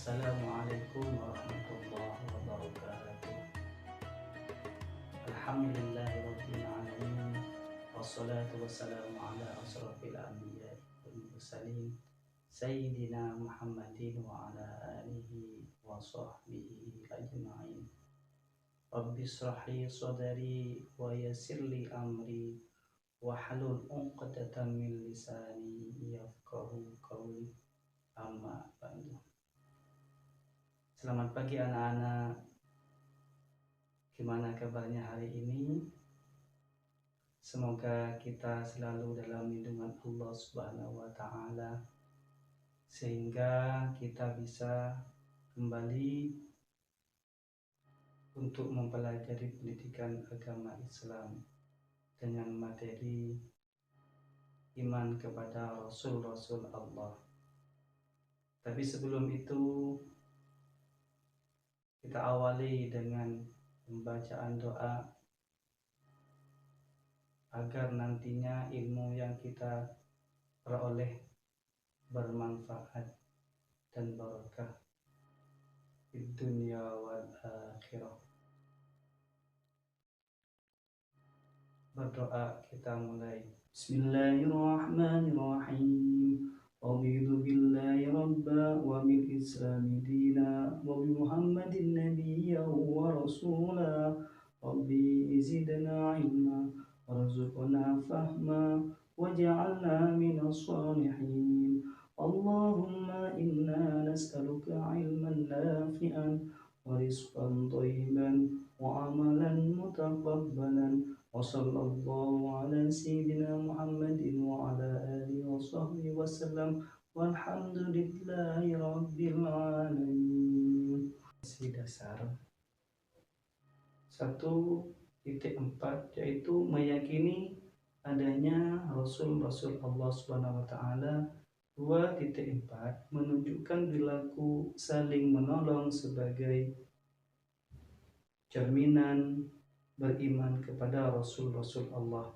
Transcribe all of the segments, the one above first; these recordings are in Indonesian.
Assalamualaikum warahmatullahi wabarakatuh. Alhamdulillahirabbil alamin. Wassalatu wassalamu ala asrofil anbiya'i wal mursalin Sayyidina Muhammadin wa ala alihi wa sahbihi ajma'in. Rabbi shrahli sadri wa yassirli amri wahlul 'uqdatam min lisani yafqahu qawli. Amma ba'du. Selamat pagi anak-anak. Gimana kabarnya hari ini? Semoga kita selalu dalam lindungan Allah Subhanahu wa taala sehingga kita bisa kembali untuk mempelajari pendidikan agama Islam dengan materi iman kepada Rasul-Rasul Allah. Tapi sebelum itu kita awali dengan pembacaan doa agar nantinya ilmu yang kita peroleh bermanfaat dan barakah di dunia wal akhirah. Berdoa kita mulai. Bismillahirrahmanirrahim. Raditu billahi rabba wa bil islami dina wa bi muhammadin nabiyya wa rasula. Rabbi zidna ilma warzuqna fahma waj'alna minas salihin. Allahumma inna nas'aluka ilman nafi'an wa rizqan thayyiban wa amalan mutaqabbalan. Wa sallallahu ala sayyidina Muhammadin wa ala alihi wa sahbihi wasallam walhamdulillahi rabbil alamin. Dasar 1.4 yaitu meyakini adanya Rasul-Rasul Allah Subhanahu wa taala. 2.4 menunjukkan perilaku saling menolong sebagai cerminan beriman kepada Rasul-Rasul Allah.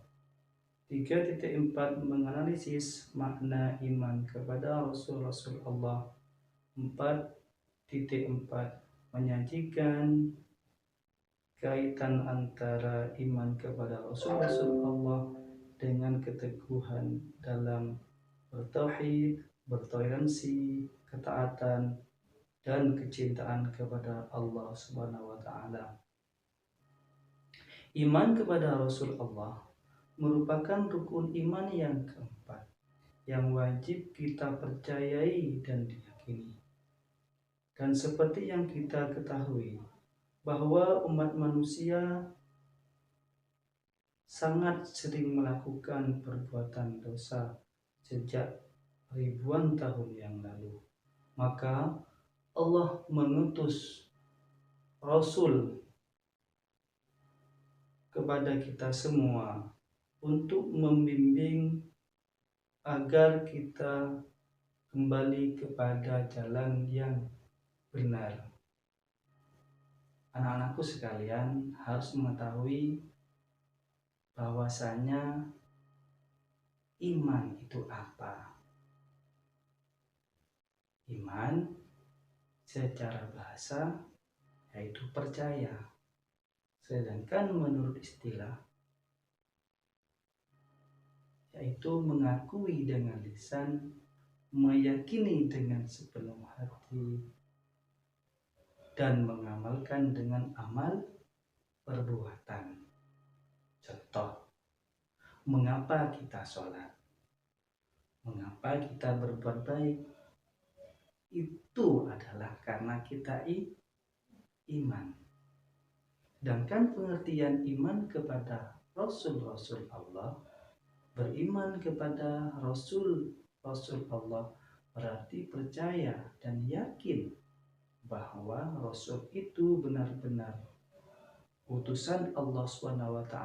3.4 menganalisis makna iman kepada Rasul-Rasul Allah. 4.4 menyajikan kaitan antara iman kepada Rasul-Rasul Allah dengan keteguhan dalam bertauhid, bertoleransi, ketaatan, dan kecintaan kepada Allah Subhanahu wa taala. Iman kepada Rasul Allah merupakan rukun iman yang keempat yang wajib kita percayai dan diyakini. Dan seperti yang kita ketahui bahwa umat manusia sangat sering melakukan perbuatan dosa sejak ribuan tahun yang lalu. Maka Allah mengutus Rasul kepada kita semua untuk membimbing agar kita kembali kepada jalan yang benar. Anak-anakku sekalian harus mengetahui bahwasanya iman itu apa. Iman secara bahasa yaitu percaya. Sedangkan menurut istilah yaitu mengakui dengan lisan, meyakini dengan sepenuh hati, dan mengamalkan dengan amal perbuatan. Contoh, mengapa kita sholat? Mengapa kita berbuat baik? Itu adalah karena kita iman. Sedangkan pengertian iman kepada Rasul-Rasul Allah, beriman kepada Rasul-Rasul Allah berarti percaya dan yakin bahwa Rasul itu benar-benar utusan Allah SWT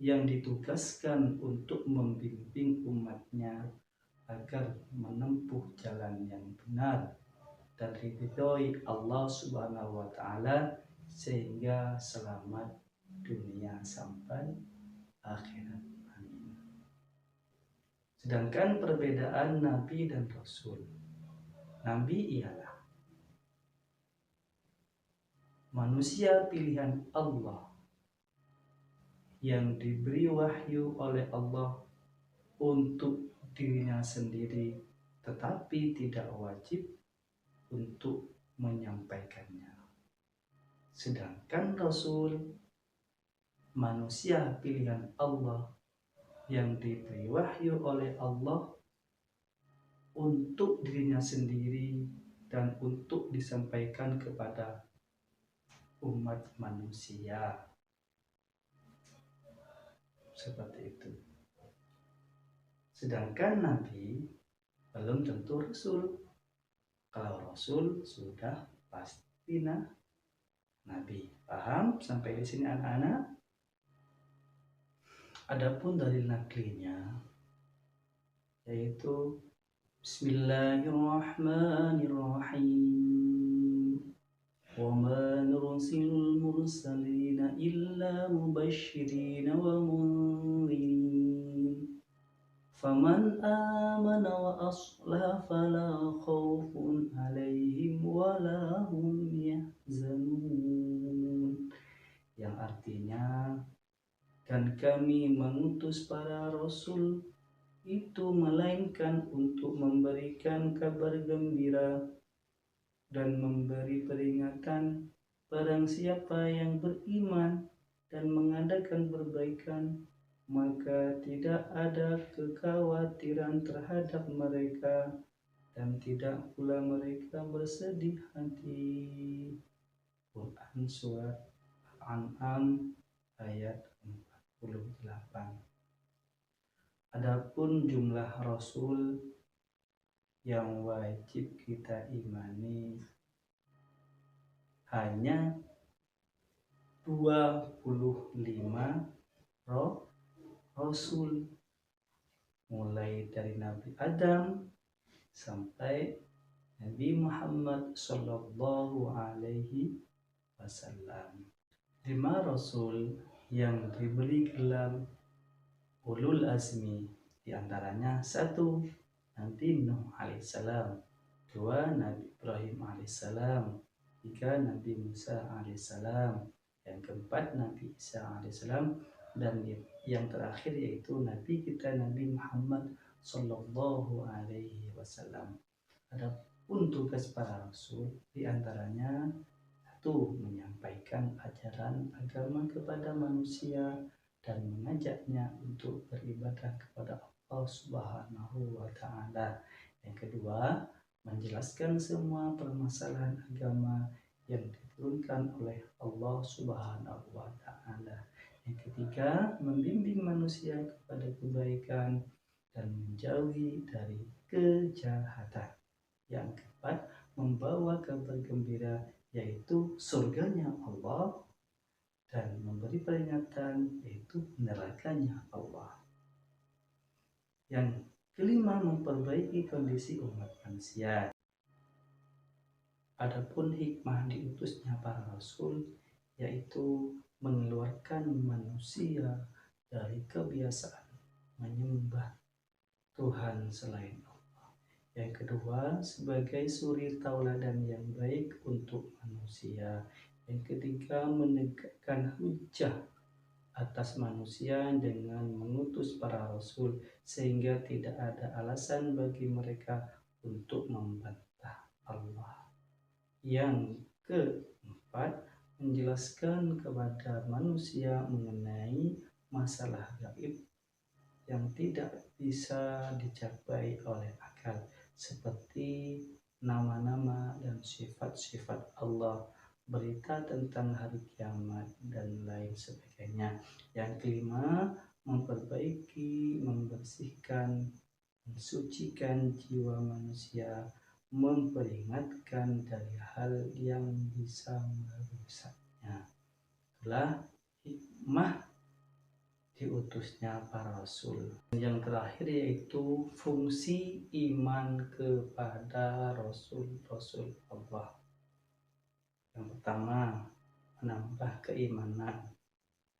yang ditugaskan untuk membimbing umatnya agar menempuh jalan yang benar dan diridhoi Allah SWT sehingga selamat dunia sampai akhirat. Amin. Sedangkan perbedaan Nabi dan Rasul, Nabi ialah manusia pilihan Allah yang diberi wahyu oleh Allah untuk dirinya sendiri, tetapi tidak wajib untuk menyampaikannya. Sedangkan Rasul manusia pilihan Allah yang diberi wahyu oleh Allah untuk dirinya sendiri dan untuk disampaikan kepada umat manusia. Seperti itu. Sedangkan Nabi belum tentu Rasul. Kalau Rasul sudah pasti Nabi. Paham sampai di sini anak-anak? Adapun dalil naklinya yaitu Bismillahirrahmanirrahim. Wa ma nursilul mursalina illa mubashshirina wa munzirin. Faman amana wa aslaha fala khaufun alaihim wa la hum yahzanun. Yang artinya, dan kami mengutus para rasul itu melainkan untuk memberikan kabar gembira dan memberi peringatan barang siapa yang beriman dan mengadakan perbaikan, maka tidak ada kekhawatiran terhadap mereka dan tidak pula mereka bersedih hati. Quran Surat Al-An'am ayat 48. Adapun jumlah Rasul yang wajib kita imani hanya 25 Rasul, mulai dari Nabi Adam sampai Nabi Muhammad Sallallahu Alaihi Wasallam. 5 Rasul yang diberi gelar Ulul Azmi, diantaranya 1 Nabi Nuh alaihissalam, 2 Nabi Ibrahim alaihissalam, 3 Nabi Musa alaihissalam, yang keempat Nabi Isa alaihissalam, dan yang terakhir yaitu Nabi kita Nabi Muhammad Sallallahu Alaihi Wasallam. Adapun tugas para rasul diantaranya 1 menyampaikan ajaran agama kepada manusia dan mengajaknya untuk beribadah kepada Allah Subhanahu wa Ta'ala. Yang kedua, menjelaskan semua permasalahan agama yang diturunkan oleh Allah Subhanahu wa Ta'ala. Yang ketiga, membimbing manusia kepada kebaikan dan menjauhi dari kejahatan. Yang keempat, membawa kabar gembira yaitu surganya Allah, dan memberi peringatan yaitu nerakanya Allah. Yang kelima, memperbaiki kondisi umat manusia. Adapun hikmah diutusnya para rasul yaitu mengeluarkan manusia dari kebiasaan menyembah Tuhan selain Allah. Yang kedua, sebagai suri tauladan yang baik untuk manusia. Yang ketiga, menegakkan hujah atas manusia dengan mengutus para rasul sehingga tidak ada alasan bagi mereka untuk membantah Allah. Yang keempat, menjelaskan kepada manusia mengenai masalah gaib yang tidak bisa dicapai oleh akal, seperti nama-nama dan sifat-sifat Allah, berita tentang hari kiamat, dan lain sebagainya. Yang kelima, memperbaiki, membersihkan, mensucikan jiwa manusia, memperingatkan dari hal yang bisa merusaknya. Itulah hikmah diutusnya para rasul. Yang terakhir yaitu fungsi iman kepada rasul-rasul Allah. Yang pertama, menambah keimanan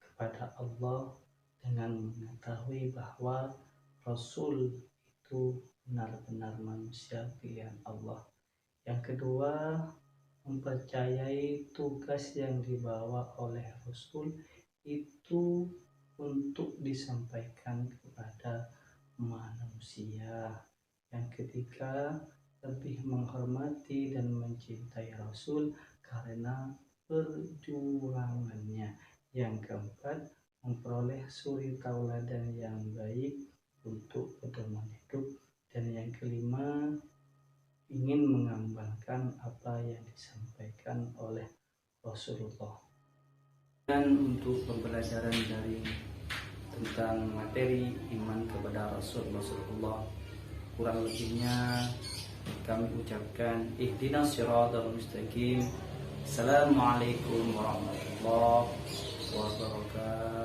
kepada Allah dengan mengetahui bahwa rasul itu benar-benar manusia pilihan Allah Yang kedua, mempercayai tugas yang dibawa oleh Rasul itu untuk disampaikan kepada manusia. Yang ketiga, lebih menghormati dan mencintai Rasul karena perjuangannya. Yang keempat, memperoleh suri tauladan yang baik untuk pedoman hidup. Dan yang kelima, ingin mengamalkan apa yang disampaikan oleh Rasulullah. Dan untuk pembelajaran dari tentang materi iman kepada Rasulullah, kurang lebihnya kami ucapkan ihdinas siratal mustaqim. Assalamualaikum warahmatullahi wabarakatuh.